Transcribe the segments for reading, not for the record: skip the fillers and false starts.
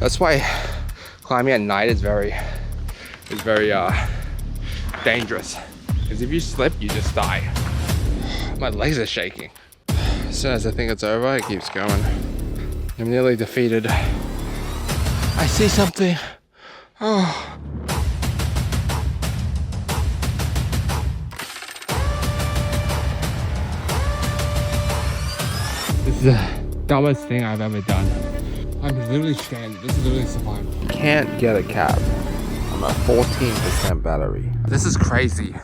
That's why climbing at night is very dangerous. Because if you slip, you just die. My legs are shaking. As soon as I think it's over, it keeps going. I'm nearly defeated. I see something. Oh. This is the dumbest thing I've ever done. I'm literally stranded. This is literally survival. Can't get a cab. I'm at 14% battery. This is crazy.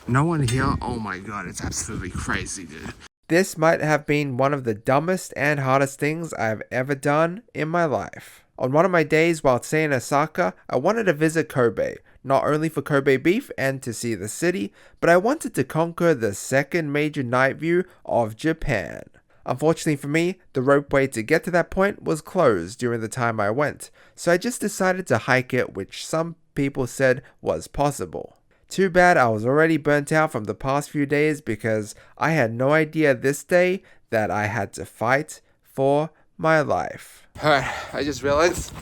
No one here. Oh my god, it's absolutely crazy, dude. This might have been one of the dumbest and hardest things I've ever done in my life. On one of my days while staying in Osaka, I wanted to visit Kobe, not only for Kobe beef and to see the city, but I wanted to conquer the second major night view of Japan. Unfortunately for me, the ropeway to get to that point was closed during the time I went, so I just decided to hike it, which some people said was possible. Too bad I was already burnt out from the past few days because I had no idea this day that I had to fight for my life. Alright, I just realized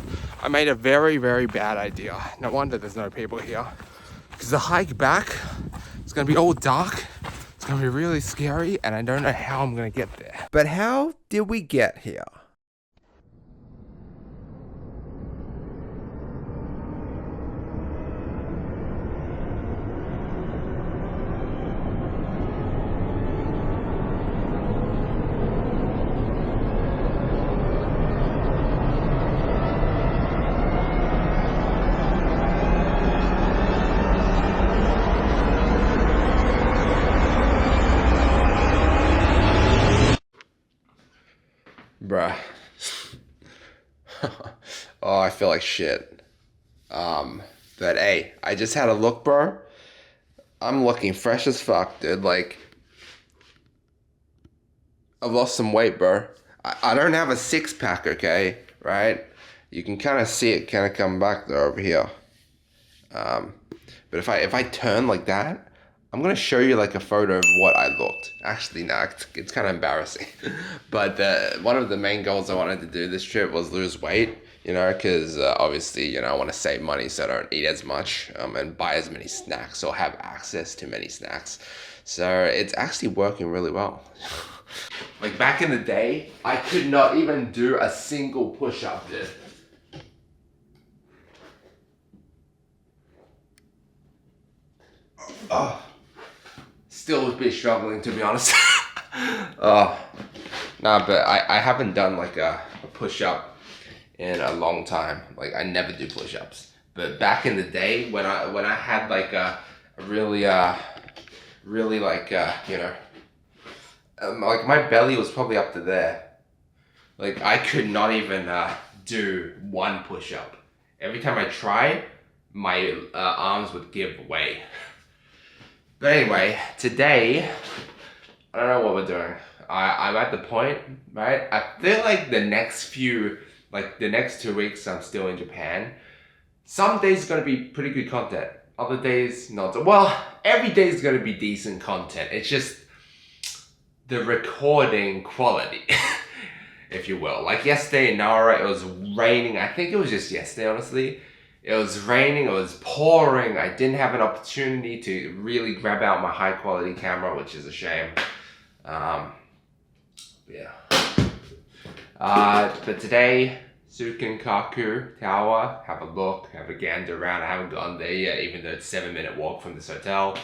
I made a very bad idea. No wonder there's no people here. Because the hike back, it's going to be all dark. It's going to be really scary and I don't know how I'm going to get there. But how did we get here? Bruh. Oh, I feel like shit. But hey, I just had a look, bro. I'm looking fresh as fuck, dude. Like, I've lost some weight, bro. I don't have a six-pack, okay? Right? You can kind of see it kind of come back there over here. But if I turn like that, I'm gonna show you like a photo of what I looked. Actually, nah, it's kind of embarrassing. But one of the main goals I wanted to do this trip was lose weight, you know, because obviously, you know, I want to save money so I don't eat as much and buy as many snacks or have access to many snacks. So it's actually working really well. Like back in the day, I could not even do a single push-up, dude. Oh. Still would be struggling, to be honest. Nah, but I haven't done like a push-up in a long time. Like I never do push-ups. But back in the day when I had like a really like you know, like my belly was probably up to there. Like I could not even do one push-up. Every time I tried, my arms would give way. But anyway, today, I don't know what we're doing. I'm at the point, right? I feel like the next 2 weeks I'm still in Japan. Some days is going to be pretty good content. Other days, not. Well, every day is going to be decent content. It's just the recording quality, if you will. Like yesterday in Nara, it was raining. I think it was just yesterday, honestly. It was raining, it was pouring. I didn't have an opportunity to really grab out my high quality camera, which is a shame. Yeah. But today, Sukinkaku Tower, have a look, have a gander around. I haven't gone there yet, even though it's a 7-minute walk from this hotel.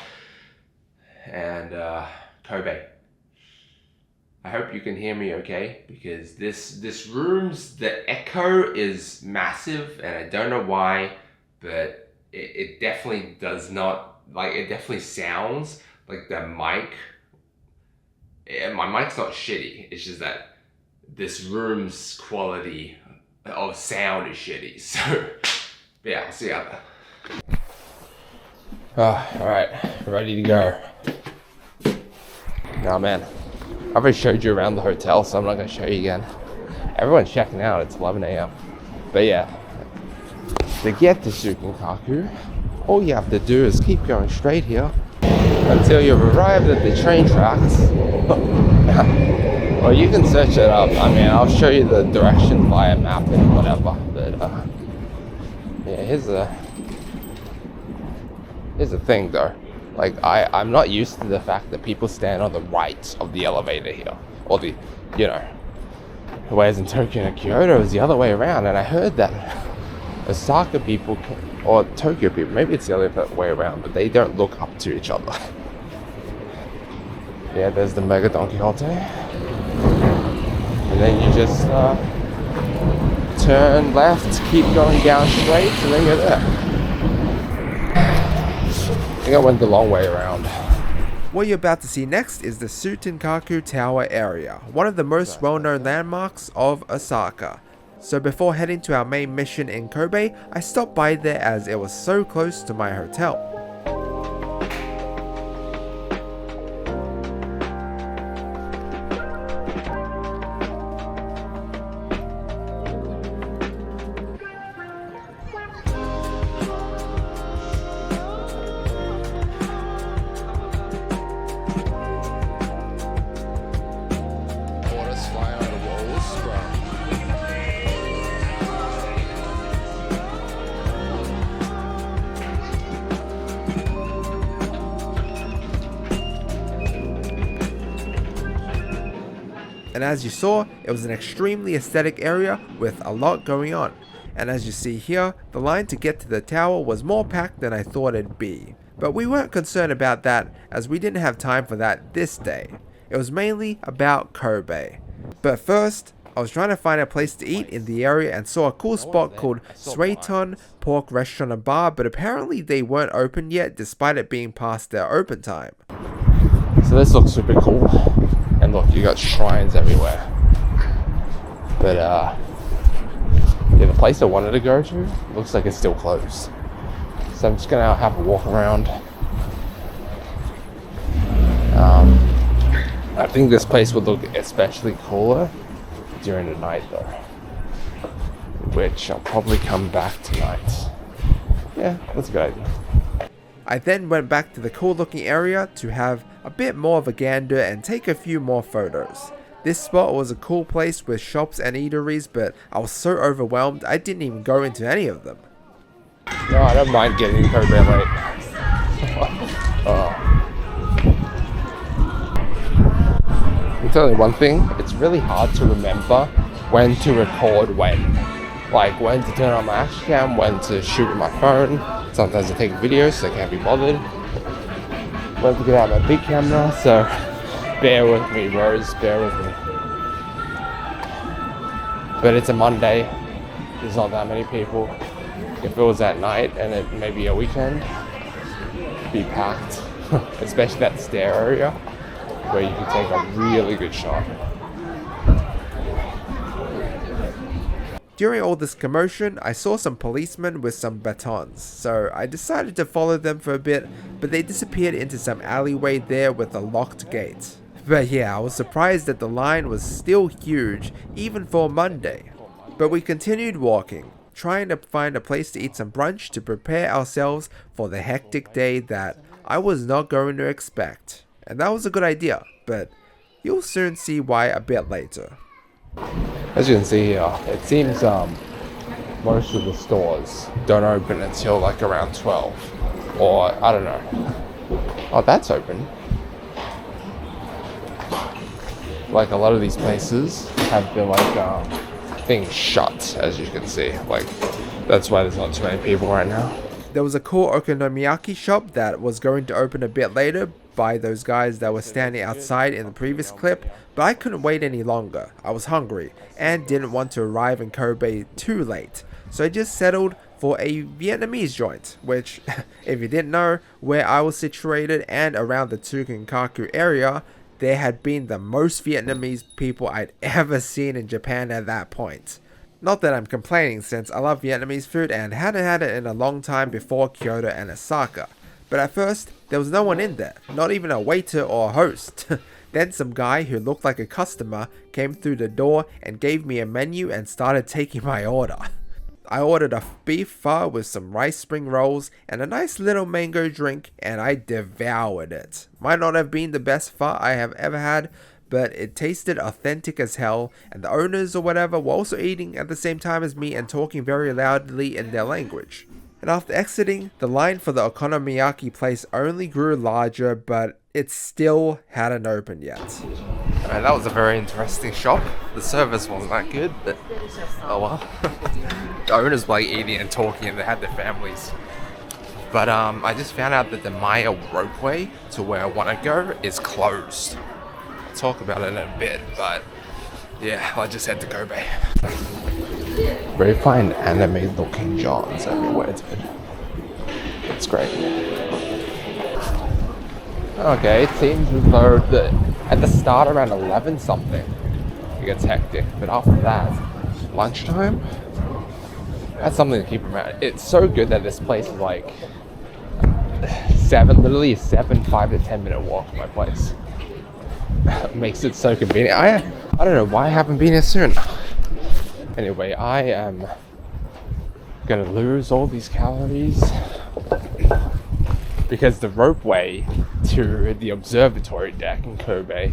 And Kobe. I hope you can hear me okay, because this room's, the echo is massive, and I don't know why, but it definitely does not, like, it definitely sounds like the mic, my mic's not shitty, it's just that this room's quality of sound is shitty, so, yeah, I'll see you out there. Alright, ready to go. Oh man. I've already showed you around the hotel, so I'm not going to show you again. Everyone's checking out, it's 11 a.m. But yeah, to get to Sukinkaku, all you have to do is keep going straight here until you've arrived at the train tracks. Well, you can search it up. I mean, I'll show you the direction via map and whatever. But yeah, here's the thing though. Like I'm not used to the fact that people stand on the right of the elevator here, or the, you know, whereas in Tokyo and Kyoto is the other way around. And I heard that Osaka people or Tokyo people, maybe it's the other way around, but they don't look up to each other. Yeah, there's the Mega Don Quixote. And then you just turn left, keep going down straight, and then you're there. I think I went the long way around. What you're about to see next is the Tsutenkaku Tower area, one of the most well-known landmarks of Osaka. So before heading to our main mission in Kobe, I stopped by there as it was so close to my hotel. And as you saw, it was an extremely aesthetic area with a lot going on. And as you see here, the line to get to the tower was more packed than I thought it'd be. But we weren't concerned about that as we didn't have time for that this day. It was mainly about Kobe. But first, I was trying to find a place to eat in the area and saw a cool spot called Suiton Pork Restaurant and Bar, but apparently they weren't open yet despite it being past their open time. So this looks super cool. And look, you got shrines everywhere. But yeah, the place I wanted to go to looks like it's still closed. So I'm just gonna have a walk around. I think this place would look especially cooler during the night though, which I'll probably come back tonight. Yeah, that's a good idea. I then went back to the cool looking area to have a bit more of a gander and take a few more photos. This spot was a cool place with shops and eateries, but I was so overwhelmed I didn't even go into any of them. No, I don't mind getting in Kobe late. I'll tell you one thing, it's really hard to remember when to record when. Like when to turn on my action cam, when to shoot with my phone. Sometimes I take videos so I can't be bothered. When to get out my big camera, so bear with me, Rose, bear with me. But it's a Monday, there's not that many people. If it was at night and it may be a weekend, it'd be packed. Especially that stair area where you can take a really good shot. During all this commotion, I saw some policemen with some batons, so I decided to follow them for a bit, but they disappeared into some alleyway there with a locked gate. But yeah, I was surprised that the line was still huge, even for Monday. But we continued walking, trying to find a place to eat some brunch to prepare ourselves for the hectic day that I was not going to expect. And that was a good idea, but you'll soon see why a bit later. As you can see here, it seems most of the stores don't open until like around 12, or I don't know. Oh, that's open. Like a lot of these places have been like things shut, as you can see. Like that's why there's not too many people right now. There was a cool okonomiyaki shop that was going to open a bit later by those guys that were standing outside in the previous clip, but I couldn't wait any longer. I was hungry and didn't want to arrive in Kobe too late, so I just settled for a Vietnamese joint, which, if you didn't know, where I was situated and around the Tsutenkaku area, there had been the most Vietnamese people I'd ever seen in Japan at that point. Not that I'm complaining, since I love Vietnamese food and hadn't had it in a long time before Kyoto and Osaka. But at first, there was no one in there, not even a waiter or a host. Then some guy who looked like a customer came through the door and gave me a menu and started taking my order. I ordered a beef pho with some rice spring rolls and a nice little mango drink, and I devoured it. Might not have been the best pho I have ever had, but it tasted authentic as hell, and the owners or whatever were also eating at the same time as me and talking very loudly in their language. And after exiting, the line for the okonomiyaki place only grew larger, but it still hadn't opened yet. Alright, that was a very interesting shop. The service wasn't that good, but oh well. The owners were like eating and talking and they had their families. But I just found out that the Maya ropeway to where I want to go is closed. I'll talk about it in a bit, but yeah, I just had to Kobe. Very fine anime looking Johns everywhere, dude. It's great. Okay, it seems as though at the start around 11 something it gets hectic, but after that, lunchtime, that's something to keep in mind. It's so good that this place is like literally a 5 to 10 minute walk from my place. Makes it so convenient. I don't know why I haven't been here soon. Anyway, I am gonna lose all these calories because the ropeway to the observatory deck in Kobe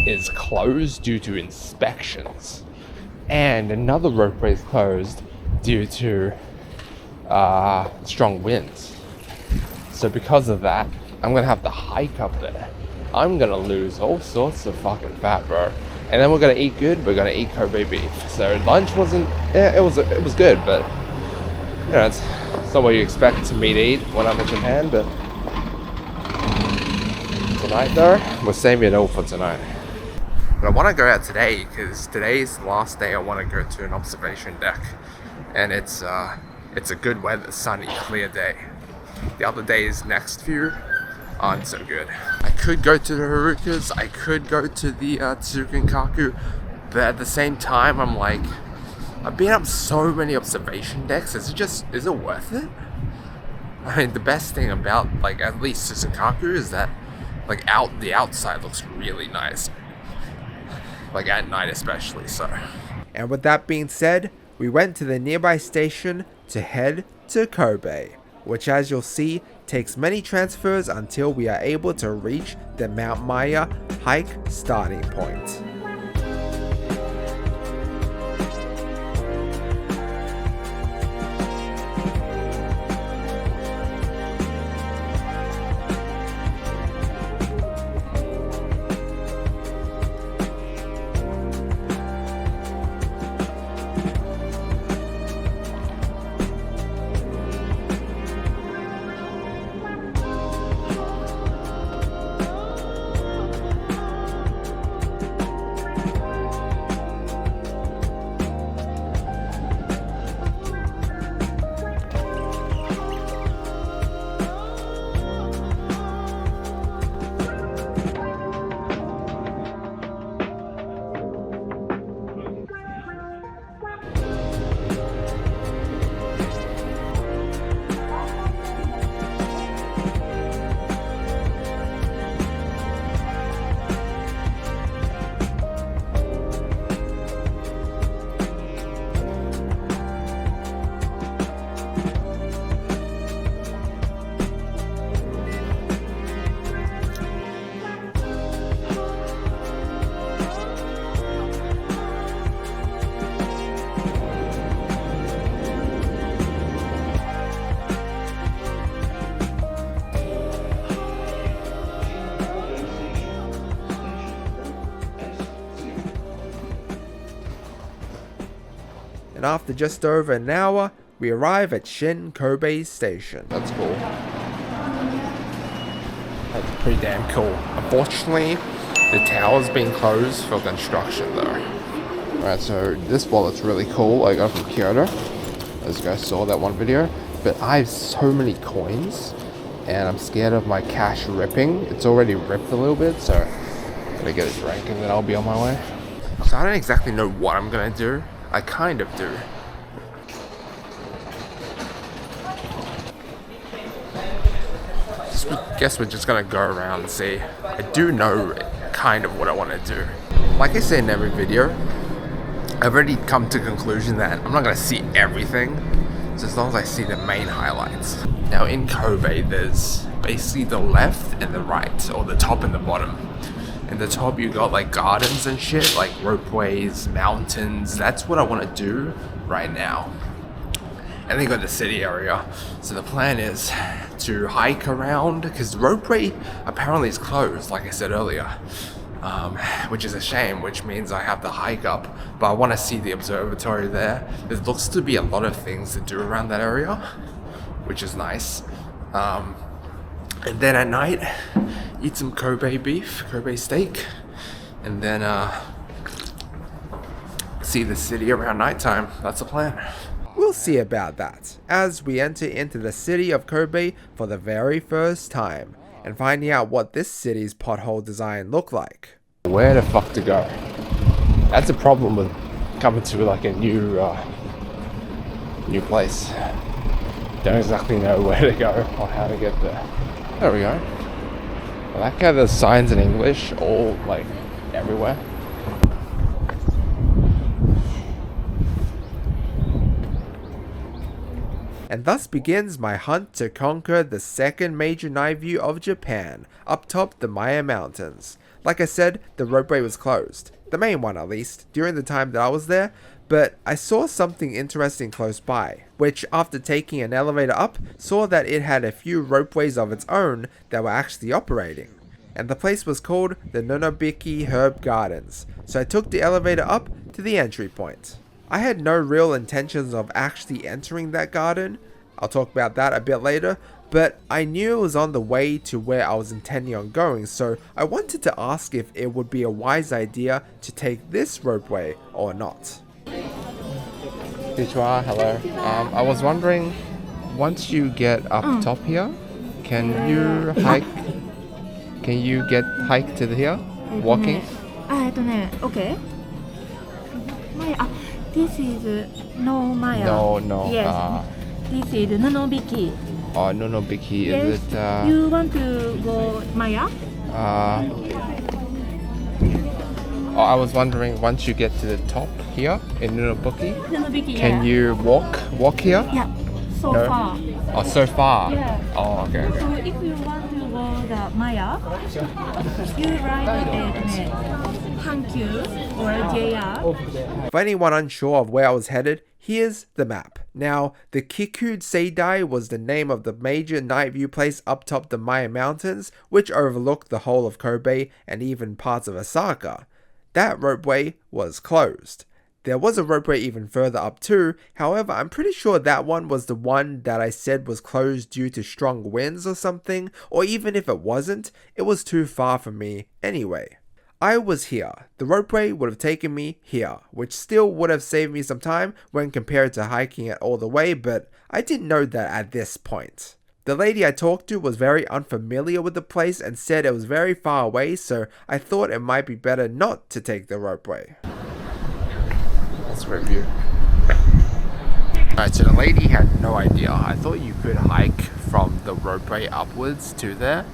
is closed due to inspections, and another ropeway is closed due to strong winds. So because of that, I'm gonna have to hike up there. I'm gonna lose all sorts of fucking fat, bro. And then we're gonna eat good. We're gonna eat Kobe beef. So lunch wasn't. Yeah, it was good, but you know, it's not what you expect me to eat when I'm in Japan. But tonight, though, we're saving it all for tonight. But I want to go out today because today's the last day I want to go to an observation deck, and it's a good weather, sunny, clear day. The other days next few aren't so good. I could go to the Harukas, I could go to the Tsukinkaku, but at the same time I'm like, I've been up so many observation decks, is it worth it? I mean, the best thing about like at least Tsukinkaku is that like the outside looks really nice, like at night especially. So, and with that being said, we went to the nearby station to head to Kobe, which as you'll see takes many transfers until we are able to reach the Mount Maya hike starting point. And after just over an hour, we arrive at Shin Kobe Station. That's cool. That's pretty damn cool. Unfortunately, the tower's been closed for construction though. Alright, so this wallet's really cool. I got it from Kyoto, as you guys saw that one video. But I have so many coins, and I'm scared of my cash ripping. It's already ripped a little bit, so I'm gonna get a drink and then I'll be on my way. So I don't exactly know what I'm gonna do. I kind of do. Guess we're just gonna go around and see. I do know kind of what I want to do. Like I say in every video, I've already come to the conclusion that I'm not gonna see everything, so as long as I see the main highlights. Now in Kobe, there's basically the left and the right, or the top and the bottom. In the top you got like gardens and shit, like ropeways, mountains. That's what I want to do right now. And then you got the city area. So the plan is to hike around, because the ropeway apparently is closed, like I said earlier. Which is a shame, which means I have to hike up. But I want to see the observatory there. There looks to be a lot of things to do around that area, which is nice. And then at night, eat some Kobe beef, Kobe steak, and then see the city around nighttime. That's the plan. We'll see about that as we enter into the city of Kobe for the very first time and finding out what this city's pothole design looked like. Where the fuck to go? That's a problem with coming to like a new place. Don't exactly know where to go or how to get there. There we go. I like how there's signs in English all like everywhere. And thus begins my hunt to conquer the second major night view of Japan, up top the Maya Mountains. Like I said, the ropeway was closed, the main one at least, during the time that I was there, but I saw something interesting close by, which after taking an elevator up, saw that it had a few ropeways of its own that were actually operating. And the place was called the Nonobiki Herb Gardens, so I took the elevator up to the entry point. I had no real intentions of actually entering that garden, I'll talk about that a bit later, but I knew it was on the way to where I was intending on going, so I wanted to ask if it would be a wise idea to take this ropeway or not. Konnichiwa, hello. I was wondering, once you get up top here, can you hike? Can you get hike to here? Walking? Okay. Maya, this is no Maya. No. Yes. This is Nonobiki. Oh, Nonobiki. Yes. Is it? You want to go Maya? I was wondering, once you get to the top here in Nonobiki, Nonobiki. can you walk here? Yeah. So No? far. Oh, so far. Yeah. Oh, okay. So if you want to go the Maya, you ride Hankyu or JR. For anyone unsure of where I was headed, here's the map. Now, the Kikud Seidai was the name of the major night view place up top the Maya Mountains, which overlooked the whole of Kobe and even parts of Osaka. That ropeway was closed. There was a ropeway even further up too, however I'm pretty sure that one was the one that I said was closed due to strong winds or something, or even if it wasn't, it was too far for me anyway. I was here. The ropeway would have taken me here, which still would have saved me some time when compared to hiking it all the way, but I didn't know that at this point. The lady I talked to was very unfamiliar with the place and said it was very far away, so I thought it might be better not to take the ropeway. Let's review. Alright, so the lady had no idea. I thought you could hike from the ropeway upwards to there.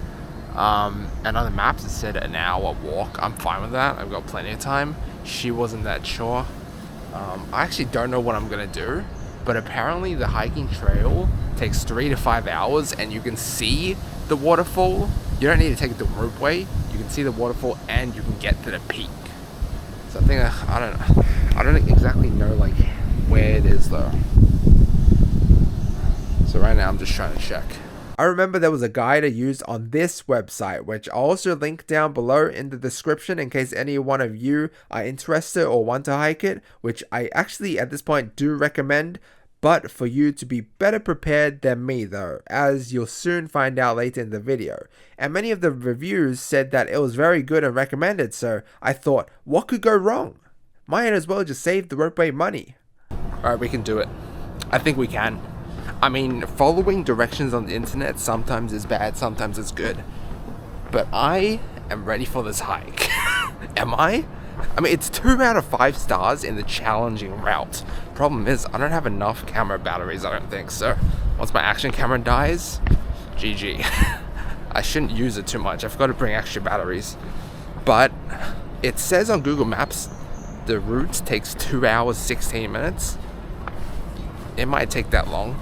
And on the maps it said an hour walk. I'm fine with that. I've got plenty of time. She wasn't that sure. I actually don't know what I'm gonna do, but apparently the hiking trail takes 3 to 5 hours and you can see the waterfall. You don't need to take the ropeway. You can see the waterfall and you can get to the peak. So I think I don't exactly know like where it is though. So right now I'm just trying to check. I remember there was a guide I used on this website, which I'll also link down below in the description in case any one of you are interested or want to hike it, which I actually at this point do recommend, but for you to be better prepared than me though, as you'll soon find out later in the video. And many of the reviews said that it was very good and recommended, so I thought, what could go wrong? Might as well just save the ropeway money. Alright, we can do it. I think we can. I mean, following directions on the internet sometimes is bad, sometimes it's good. But I am ready for this hike. Am I? I mean, it's 2 out of 5 stars in the challenging route. Problem is, I don't have enough camera batteries, I don't think. So, once my action camera dies, GG. I shouldn't use it too much. I've got to bring extra batteries. But it says on Google Maps, the route takes 2 hours, 16 minutes. It might take that long.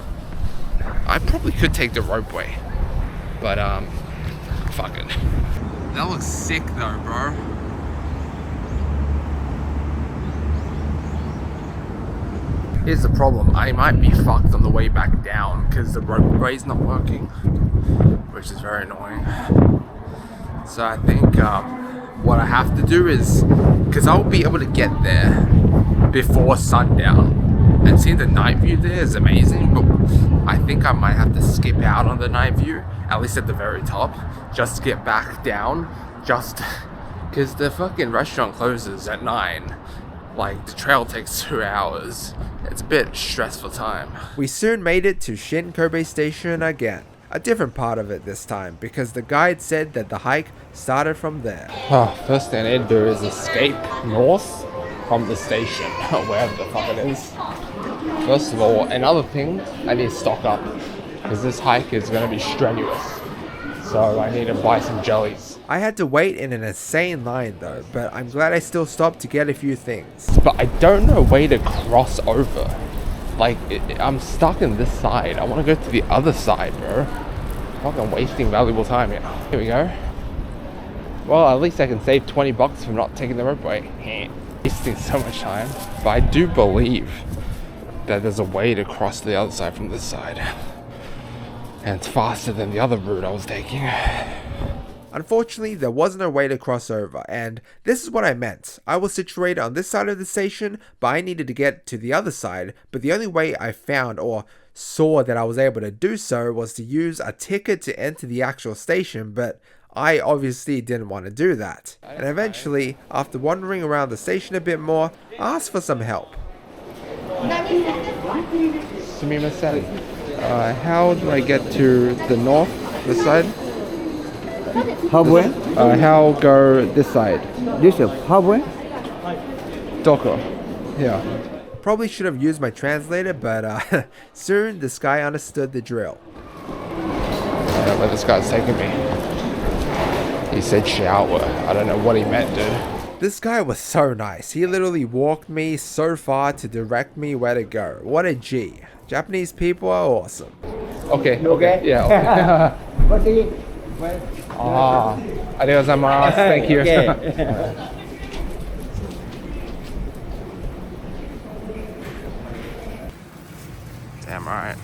I probably could take the ropeway, but fuck it. That looks sick though, bro. Here's the problem, I might be fucked on the way back down because the ropeway's not working, which is very annoying. So I think what I have to do is, because I'll be able to get there before sundown, and seeing the night view there is amazing, but I think I might have to skip out on the night view, at least at the very top, just to get back down, just because the fucking restaurant closes at 9. Like, the trail takes 2 hours. It's a bit stressful time. We soon made it to Shin Kobe Station again. A different part of it this time, because the guide said that the hike started from there. First thing I need to do is escape north from the station, wherever the fuck it is. First of all, another thing, I need to stock up, because this hike is going to be strenuous. So I need to buy some jellies. I had to wait in an insane line though, but I'm glad I still stopped to get a few things. But I don't know a way to cross over. Like, I'm stuck in this side. I want to go to the other side, bro. Fucking wasting valuable time here. Here we go. Well, at least I can save $20 from not taking the ropeway. Wasting so much time. But I do believe that there's a way to cross to the other side from this side. And it's faster than the other route I was taking. Unfortunately, there wasn't a way to cross over, and this is what I meant. I was situated on this side of the station, but I needed to get to the other side, but the only way I found or saw that I was able to do so was to use a ticket to enter the actual station, but I obviously didn't want to do that. And eventually, after wandering around the station a bit more, I asked for some help. How do I get to the north, this side? Halfway? How go this side? This is halfway? Doko. Yeah. Probably should have used my translator, but soon this guy understood the drill. Alright, where this guy's taking me. He said shower. I don't know what he meant, dude. This guy was so nice. He literally walked me so far to direct me where to go. What a G. Japanese people are awesome. Okay. Okay? Yeah, okay. What do you... Adios gozaimasu. Thank you. Damn right.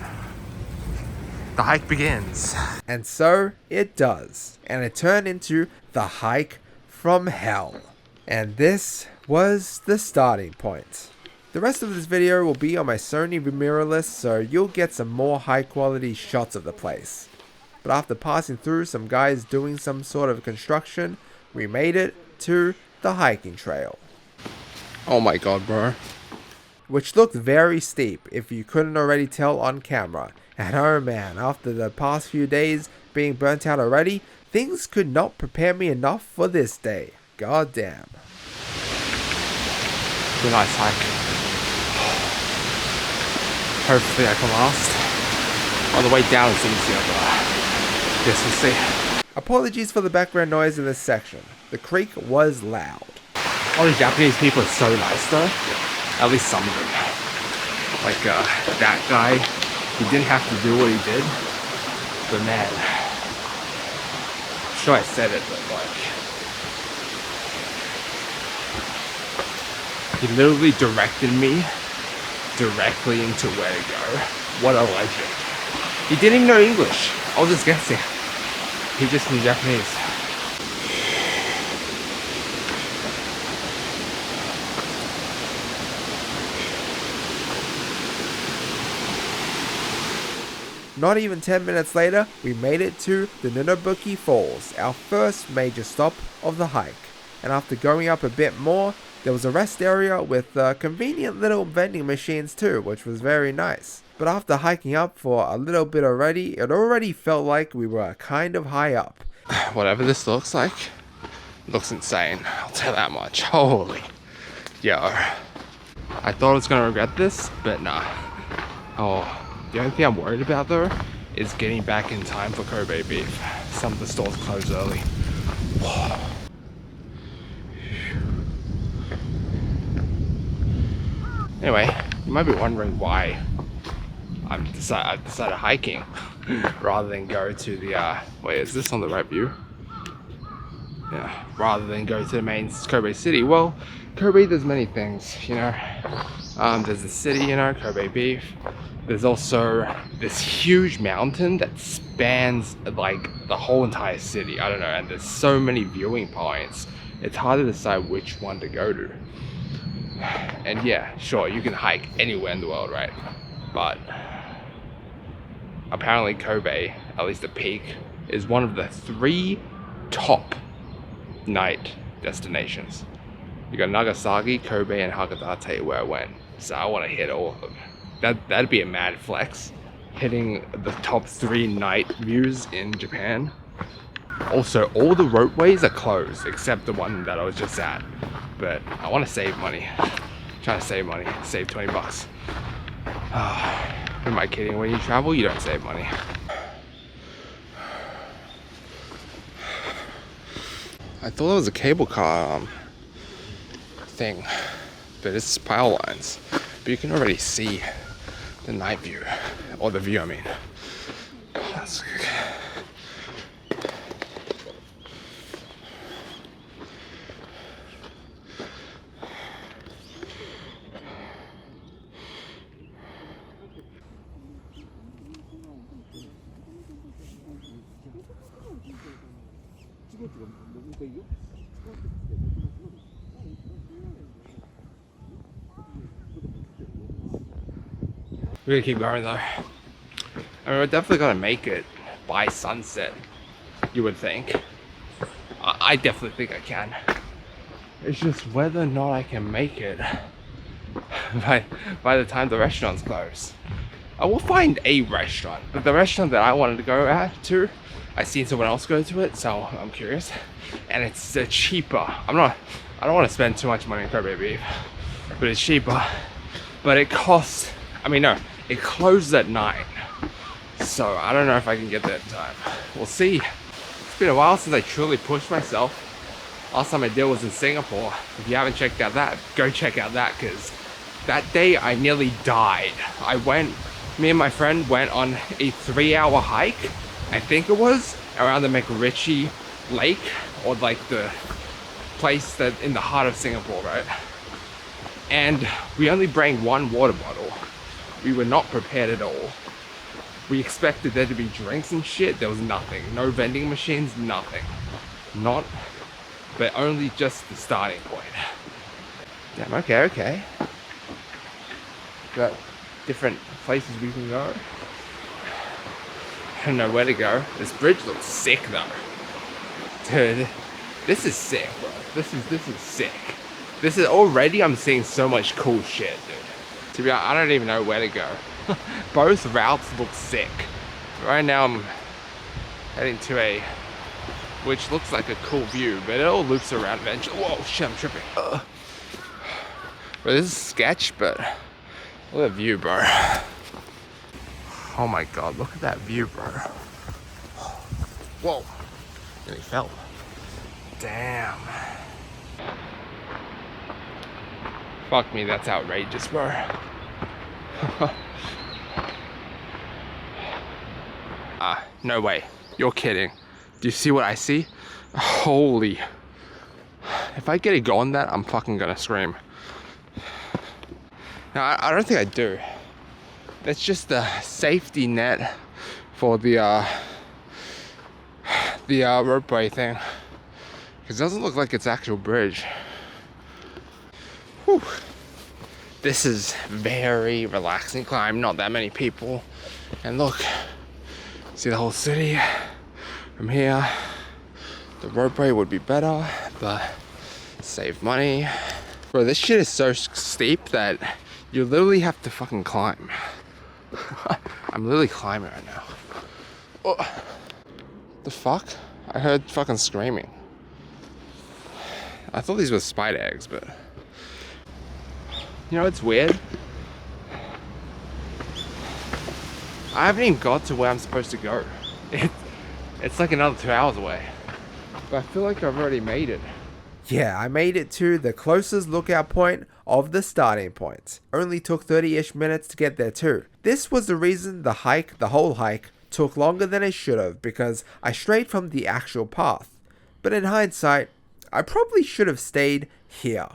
The hike begins. And so it does. And it turned into the hike from hell. And this was the starting point. The rest of this video will be on my Sony mirrorless, so you'll get some more high quality shots of the place. But after passing through some guys doing some sort of construction, we made it to the hiking trail. Oh my god, bro. Which looked very steep if you couldn't already tell on camera. And oh man, after the past few days being burnt out already, things could not prepare me enough for this day. God damn. It's a nice hike. Hopefully I can last. On the way down it's easier, but guess we'll see. Apologies for the background noise in this section. The creek was loud. All the Japanese people are so nice though. At least some of them. Like that guy, he didn't have to do what he did. But man, I'm sure I said it, but like, he literally directed me directly into where to go. What a legend. He didn't even know English. I was just guessing. He just knew Japanese. Not even 10 minutes later, we made it to the Nunobuki Falls, our first major stop of the hike. And after going up a bit more, there was a rest area with convenient little vending machines too, which was very nice. But after hiking up for a little bit already, it already felt like we were kind of high up. Whatever this looks like, looks insane. I'll tell that much. Holy. Yo. I thought I was gonna regret this, but nah. Oh. The only thing I'm worried about though is getting back in time for Kobe beef. Some of the stores close early. Whoa. Anyway, you might be wondering why I decided hiking rather than go to the wait, is this on the right view? Yeah, rather than go to the main Kobe city. Well, Kobe, there's many things, you know. There's the city, you know, Kobe beef. There's also this huge mountain that spans like the whole entire city. I don't know, and there's so many viewing points. It's hard to decide which one to go to. And yeah, sure, you can hike anywhere in the world, right? But apparently Kobe, at least the peak, is one of the 3 top night destinations. You got Nagasaki, Kobe, and Hakodate where I went. So I want to hit all of them. That'd be a mad flex, hitting the top 3 night views in Japan. Also, all the ropeways are closed except the one that I was just at. But I want to save money. Trying to save money, save 20 bucks. Am I kidding? When you travel, you don't save money. I thought it was a cable car thing, but it's power lines. But you can already see the night view, or the view I mean. That's good. We're gonna keep going though. I mean, we're definitely gonna make it by sunset, you would think. I definitely think I can. It's just whether or not I can make it by the time the restaurant's close. I will find a restaurant, but the restaurant that I wanted to go to, I seen someone else go to it, so I'm curious. And it's cheaper. I don't want to spend too much money on Kobe beef, but it's cheaper. But it costs, it closes at 9. So I don't know if I can get there in time. We'll see. It's been a while since I truly pushed myself. Last time I did was in Singapore. If you haven't checked out that, go check out that, because that day I nearly died. Me and my friend went on a 3-hour hike, I think it was, around the McRitchie Lake, or like the place that in the heart of Singapore, right? And we only bring 1 water bottle. We were not prepared at all. We expected there to be drinks and shit. There was nothing. No vending machines, nothing. But only just the starting point. Damn, okay. Got different places we can go. I don't know where to go. This bridge looks sick though. Dude, this is sick, bro. This is sick. This is already, I'm seeing so much cool shit, dude. To be honest, I don't even know where to go. Both routes look sick. Right now I'm heading to which looks like a cool view, but it all loops around eventually. Whoa, shit, I'm tripping. But this is sketch, but look at the view, bro. Oh my god, look at that view, bro. Whoa, nearly fell. Damn. Fuck me, that's outrageous, bro. No way. You're kidding. Do you see what I see? Holy. If I get a go on that, I'm fucking gonna scream. No, I don't think I do. That's just the safety net for the ropeway thing. Because it doesn't look like it's actual bridge. Whew. This is very relaxing climb, not that many people. And look, see the whole city from here. The ropeway would be better, but save money. Bro, this shit is so steep that you literally have to fucking climb. I'm literally climbing right now. Oh. The fuck? I heard fucking screaming. I thought these were spider eggs, but you know, it's weird. I haven't even got to where I'm supposed to go. It's like another 2 hours away. But I feel like I've already made it. Yeah, I made it to the closest lookout point of the starting points. Only took 30-ish minutes to get there too. This was the reason the whole hike, took longer than it should have, because I strayed from the actual path. But in hindsight, I probably should have stayed here.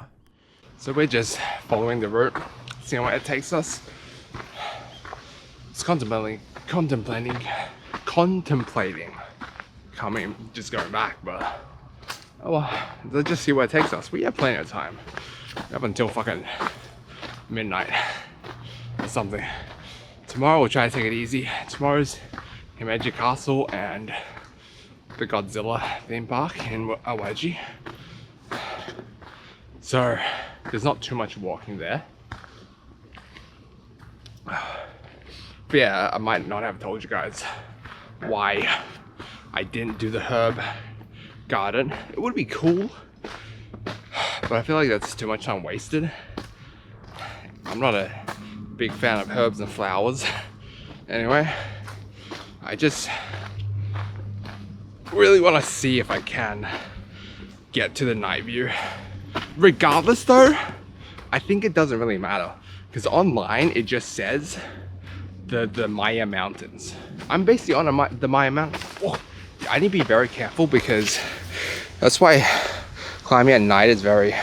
So we're just following the route, seeing where it takes us. It's contemplating coming, just going back, but oh well, let's just see where it takes us. We have plenty of time. Up until fucking midnight or something. Tomorrow we'll try to take it easy. Tomorrow's Himeji Castle and the Godzilla theme park in Awaji. So there's not too much walking there. But yeah, I might not have told you guys why I didn't do the herb garden. It would be cool, but I feel like that's too much time wasted. I'm not a big fan of herbs and flowers. Anyway, I just really want to see if I can get to the night view. Regardless though, I think it doesn't really matter, because online it just says the Maya Mountains. I'm basically on the Maya Mountains. Oh, I need to be very careful, because that's why climbing at night is very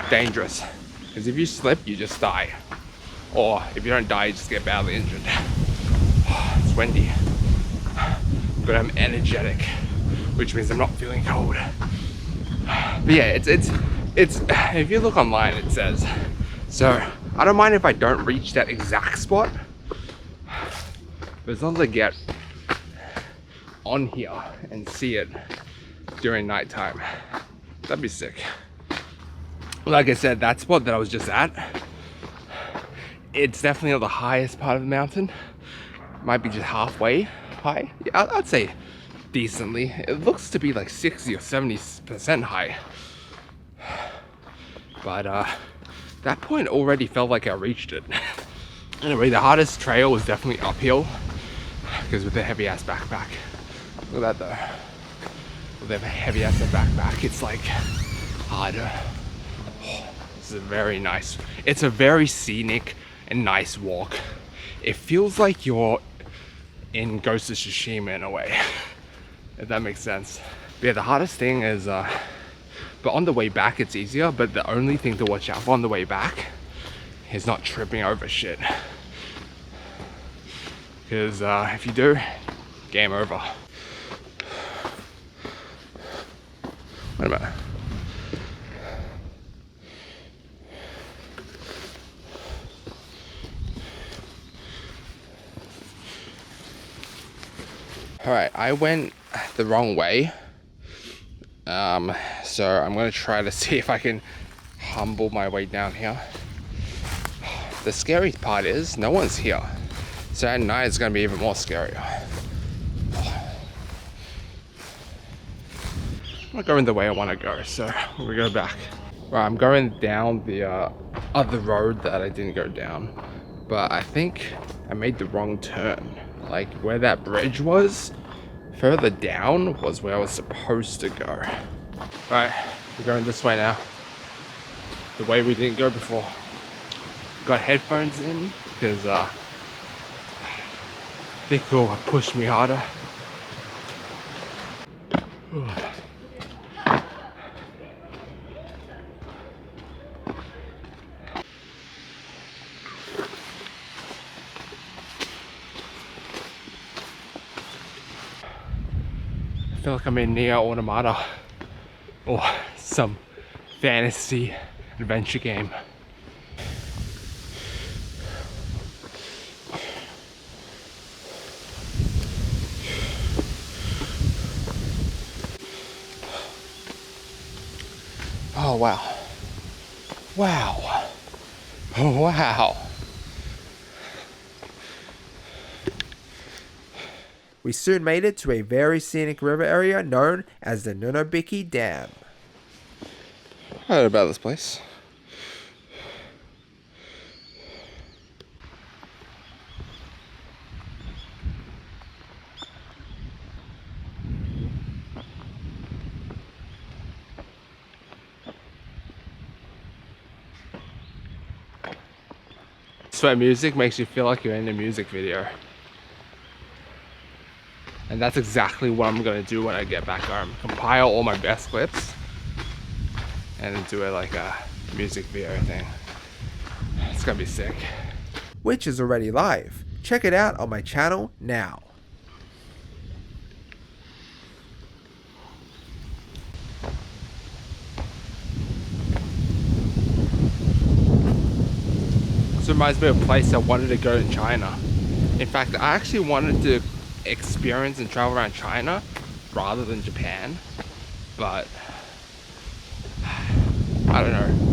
dangerous. Because if you slip, you just die, or if you don't die, you just get badly injured. It's windy, but I'm energetic, which means I'm not feeling cold. But yeah, it's if you look online, it says. So I don't mind if I don't reach that exact spot, but as long as I get on here and see it during nighttime, that'd be sick. Like I said, that spot that I was just at, it's definitely not the highest part of the mountain. Might be just halfway high. Yeah, I'd say decently. It looks to be like 60 or 70% high. But that point already felt like I reached it. Anyway, the hardest trail was definitely uphill, because with the heavy ass backpack. Look at that though. With the heavy ass backpack, it's like harder. This is very nice. It's a very scenic and nice walk. It feels like you're in Ghost of Tsushima in a way, if that makes sense. But yeah, the hardest thing is, but on the way back it's easier, but the only thing to watch out for on the way back is not tripping over shit. Because if you do, game over. Wait a minute. Alright, I went the wrong way. So I'm going to try to see if I can humble my way down here. The scary part is no one's here. So at night it's going to be even more scary. I'm not going the way I want to go, so we'll go back. Right, I'm going down the other road that I didn't go down. But I think I made the wrong turn. Like where that bridge was, further down was where I was supposed to go. Right, we're going this way now. The way we didn't go before. Got headphones in because I think it will push me harder. I feel like I'm in Nier Automata or some fantasy adventure game. Oh wow. Wow. Oh wow. We soon made it to a very scenic river area known as the Nunobiki Dam. I heard about this place. Sweat music makes you feel like you're in a music video. And that's exactly what I'm gonna do when I get back home. Compile all my best clips and then do it like a music video thing. It's gonna be sick. which is already live. Check it out on my channel now. This reminds me of a place I wanted to go in China. In fact, I actually wanted to experience and travel around China rather than Japan, but I don't know.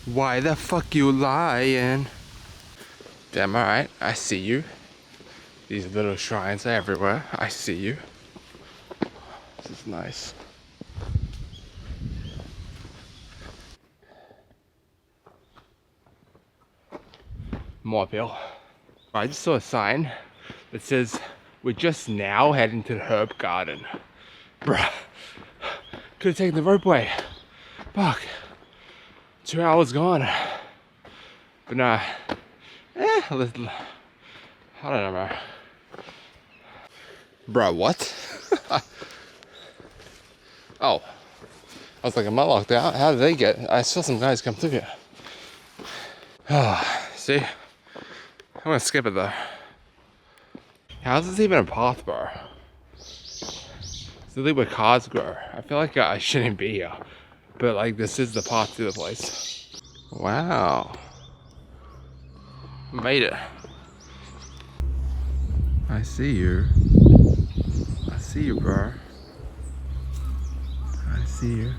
Why the fuck you lying? Damn, alright, I see you. These little shrines are everywhere. I see you. This is nice. More uphill. I just saw a sign that says we're just now heading to the herb garden. Bruh, could have taken the ropeway. Fuck, 2 hours gone. But nah, I don't know, bro. Bro, what? Oh, I was like, am I locked out? How did they get? I saw some guys come through here. See? I'm gonna skip it though. How's this even a path, bro? It's literally where cars grow. I feel like I shouldn't be here, but like this is the path to the place. Wow. Made it. I see you. I see you, bro. I see you.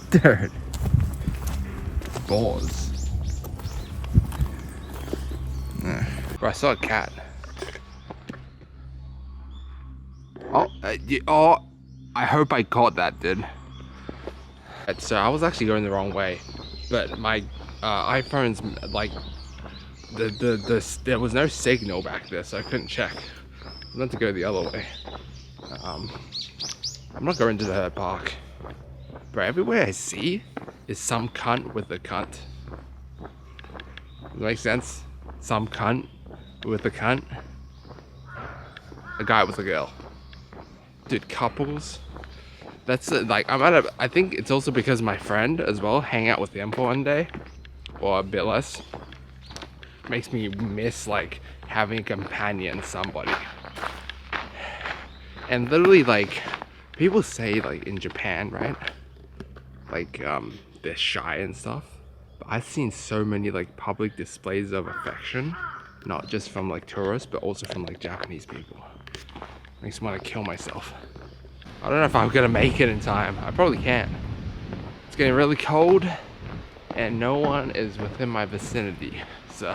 Dude. Balls. Bro, I saw a cat. Oh, oh, I hope I caught that, dude. So I was actually going the wrong way, but my iPhone's like there was no signal back there, so I couldn't check. I meant to go the other way. I'm not going to the park. Bro, everywhere I see is some cunt with a cunt. Does that make sense? Some cunt with a cunt. A guy with a girl. Dude, couples. That's like, I think it's also because my friend as well hang out with them for one day. Or a bit less. Makes me miss like having a companion, somebody. And literally like, people say like in Japan, right? Like they're shy and stuff, but I've seen so many like public displays of affection, not just from like tourists but also from like Japanese people. Makes me want to kill myself. I don't know if I'm gonna make it in time. I probably can't. It's getting really cold and no one is within my vicinity, so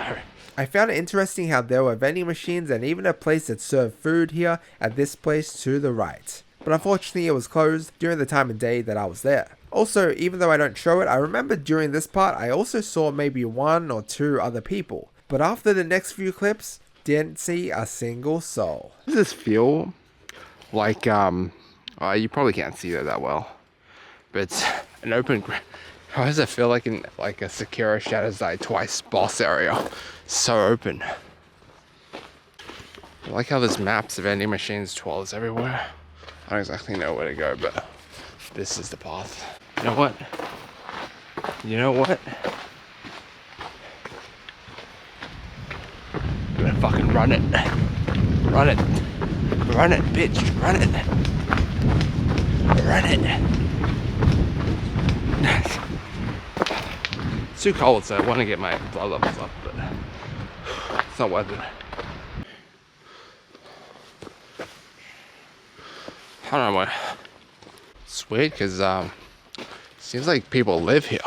I found it interesting how there were vending machines and even a place that served food here at this place to the right. But unfortunately it was closed during the time of day that I was there. Also, even though I don't show it, I remember during this part I also saw maybe 1 or 2 other people. But after the next few clips, didn't see a single soul. Does this feel like, you probably can't see that well, but it's an open, how does it feel like in like a Sakura Shadows Die Twice boss area? So open. I like how there's maps of vending machines, toilets everywhere. I don't exactly know where to go, but this is the path. You know what? You know what? I'm gonna fucking run it. Run it. Run it, bitch. Run it. Run it. It's too cold, so I want to get my blood levels up, but it's not worth it. I don't know what. It's weird because seems like people live here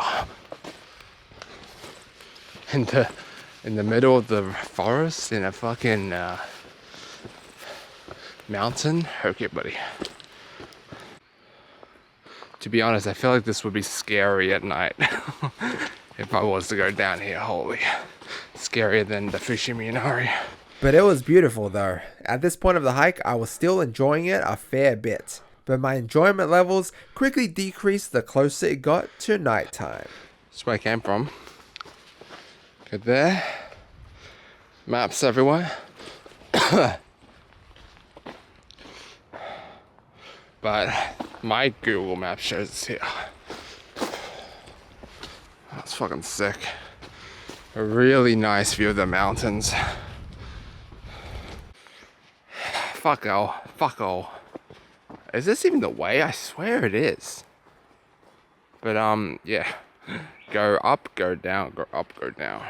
in the middle of the forest in a fucking mountain. Okay, buddy. To be honest, I feel like this would be scary at night if I was to go down here. Holy, scarier than the Fushimi Inari. But it was beautiful though. At this point of the hike, I was still enjoying it a fair bit. but my enjoyment levels quickly decreased the closer it got to nighttime. That's where I came from. Go there. Maps everywhere. But my Google map shows it's here. That's fucking sick. A really nice view of the mountains. Fuck all. Fuck all. Is this even the way? I swear it is. But yeah. Go up, go down, go up, go down.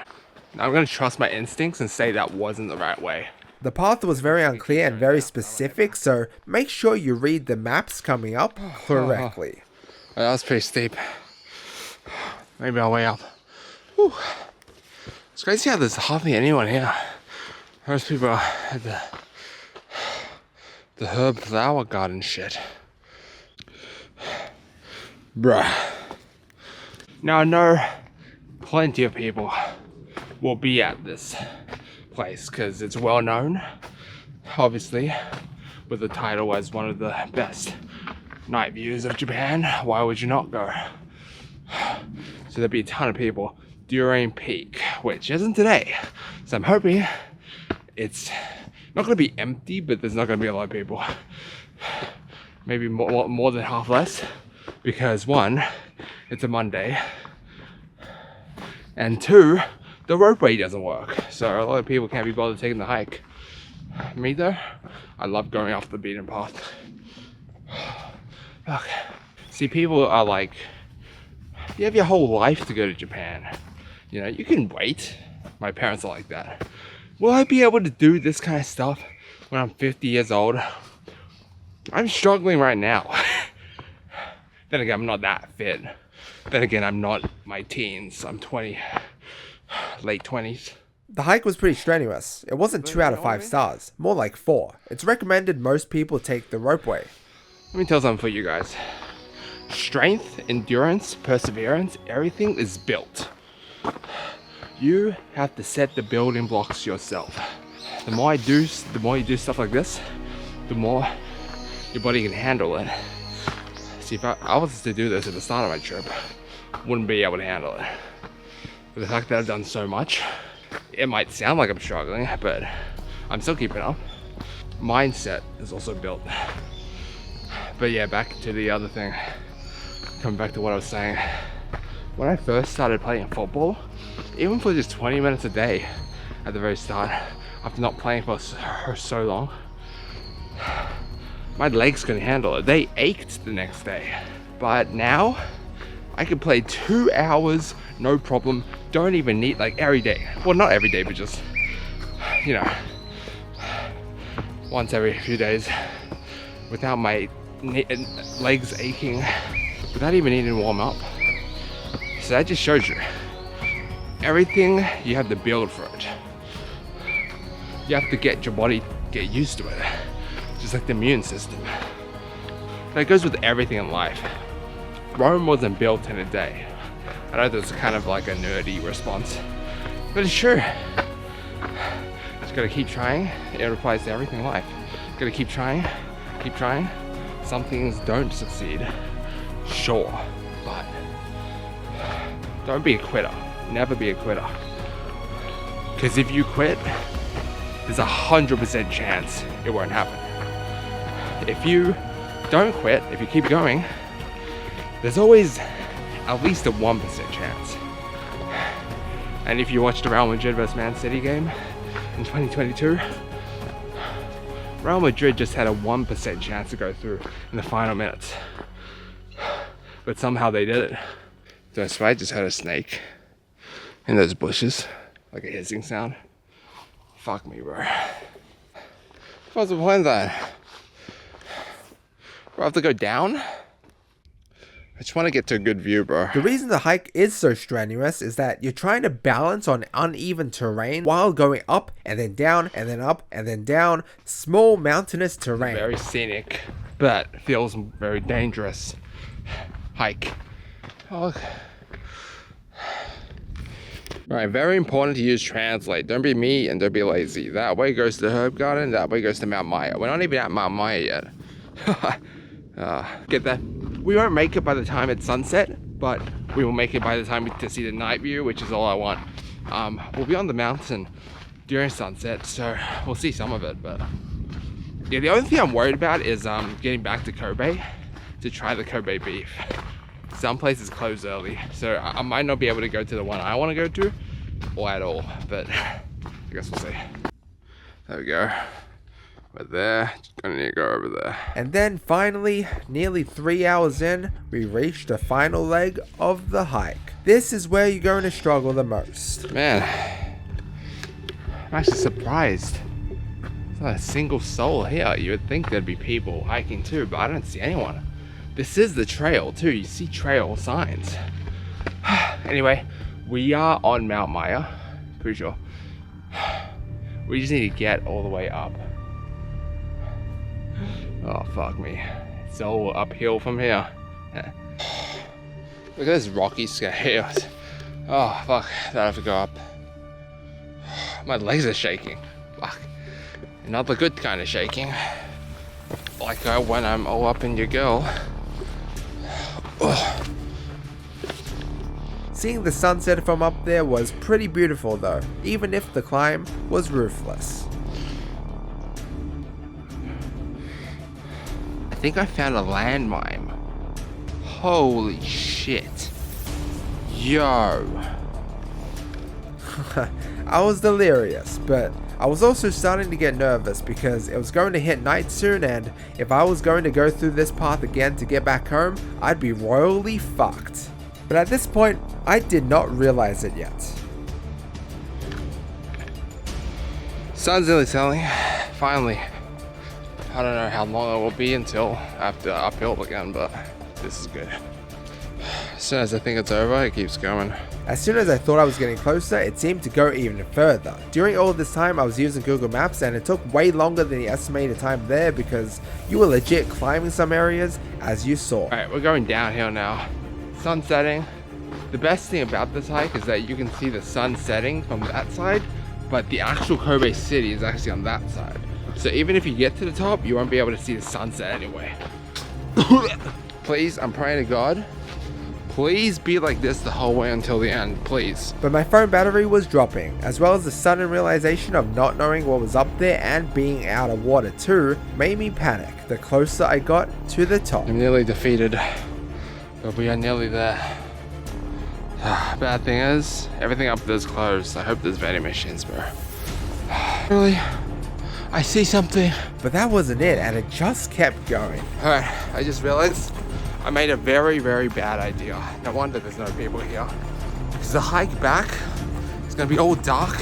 Now I'm gonna trust my instincts and say that wasn't the right way. The path was very unclear and very specific, so make sure you read the maps coming up correctly. That was pretty steep. Maybe I'll way up. Whew. It's crazy how there's hardly anyone here. Most people are at the herb flower garden shit. Bruh. Now I know plenty of people will be at this place because it's well known, obviously, with the title as one of the best night views of Japan. Why would you not go? So there'll be a ton of people during peak, which isn't today. So I'm hoping it's not going to be empty, but there's not going to be a lot of people. Maybe more than half less, because one, it's a Monday, and two, the ropeway doesn't work, so a lot of people can't be bothered taking the hike. Me though, I love going off the beaten path. Look, see, people are like, you have your whole life to go to Japan. You know, you can wait. My parents are like that. Will I be able to do this kind of stuff when I'm 50 years old? I'm struggling right now. Then again, I'm not that fit. Then again, I'm not my teens. I'm 20, late 20s. The hike was pretty strenuous. It wasn't 2 out of 5 stars, more like 4. It's recommended most people take the ropeway. Let me tell something for you guys. Strength, endurance, perseverance, everything is built. You have to set the building blocks yourself. The more you do stuff like this, the more your body can handle it. See, if I was to do this at the start of my trip, wouldn't be able to handle it. But the fact that I've done so much, it might sound like I'm struggling, but I'm still keeping up. Mindset is also built. But yeah, back to the other thing. Coming back to what I was saying. When I first started playing football, even for just 20 minutes a day at the very start, after not playing for so long, my legs couldn't handle it. They ached the next day. But now, I can play 2 hours, no problem. Don't even need, like, every day. Well, not every day, but just, you know, once every few days, without my legs aching, without even needing to warm up. So that just shows you, everything you have to build for it. You have to get your body, get used to it. Just like the immune system. That goes with everything in life. Rome wasn't built in a day. I know that's kind of like a nerdy response, but it's true. Just gotta keep trying. It applies to everything in life. Gotta keep trying, keep trying. Some things don't succeed, sure, but don't be a quitter. Never be a quitter. Because if you quit, there's 100% chance it won't happen. If you don't quit, if you keep going, there's always at least a 1% chance. And if you watched the Real Madrid vs Man City game in 2022, Real Madrid just had a 1% chance to go through in the final minutes. But somehow they did it. That's why I just heard a snake in those bushes, like a hissing sound. Fuck me, bro. What's the point then? Do I have to go down? I just want to get to a good view, bro. The reason the hike is so strenuous is that you're trying to balance on uneven terrain while going up and then down and then up and then down. Small mountainous terrain. Very scenic, but feels very dangerous hike. Oh, look. Right, very important to use translate. Don't be me and don't be lazy. That way goes to the herb garden, that way goes to Mount Maya. We're not even at Mount Maya yet. Get that. We won't make it by the time it's sunset, but we will make it by the time to see the night view, which is all I want. We'll be on the mountain during sunset, so we'll see some of it. But yeah, the only thing I'm worried about is getting back to Kobe to try the Kobe beef. Some places close early, so I might not be able to go to the one I want to go to, or at all. But I guess we'll see. There we go. We're there. Gonna need to go over there. And then finally, nearly 3 hours in, we reached the final leg of the hike. This is where you're going to struggle the most. Man, I'm actually surprised. There's not a single soul here. You would think there'd be people hiking too, but I don't see anyone. This is the trail too. You see trail signs. Anyway, we are on Mount Maya. Pretty sure. We just need to get all the way up. Oh, fuck me. It's all uphill from here. Look at this rocky scale. Oh, fuck. I have to go up. My legs are shaking. Fuck. Not the good kind of shaking. Like when I'm all up in your girl. Ugh. Seeing the sunset from up there was pretty beautiful though, even if the climb was ruthless. I think I found a landmine. Holy shit. Yo. I was delirious, but I was also starting to get nervous because it was going to hit night soon, and if I was going to go through this path again to get back home, I'd be royally fucked. But at this point, I did not realize it yet. Sun's nearly setting. Finally. I don't know how long it will be until after uphill again, but this is good. As soon as I think it's over, it keeps going. As soon as I thought I was getting closer, it seemed to go even further. During all this time, I was using Google Maps, and it took way longer than the estimated time there because you were legit climbing some areas, as you saw. Alright, we're going downhill now. Sun setting. The best thing about this hike is that you can see the sun setting from that side, but the actual Kobe city is actually on that side. So even if you get to the top, you won't be able to see the sunset anyway. Please, I'm praying to God. Please be like this the whole way until the end, please. But my phone battery was dropping, as well as the sudden realization of not knowing what was up there and being out of water too, made me panic the closer I got to the top. I'm nearly defeated, but we are nearly there. Bad thing is, everything up there is closed. I hope there's vending machines, bro. Really? I see something. But that wasn't it, and it just kept going. Alright, I just realized I made a very, very bad idea. No wonder there's no people here. Because the hike back, it's gonna be all dark.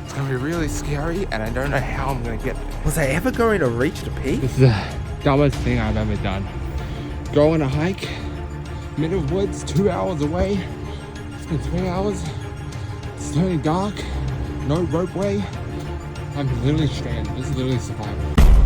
It's gonna be really scary, and I don't know how I'm gonna get there. Was I ever going to reach the peak? This is the dumbest thing I've ever done. Go on a hike, middle of woods, 2 hours away. It's been 3 hours. It's turning dark. No ropeway. I'm literally stranded. This is literally survival.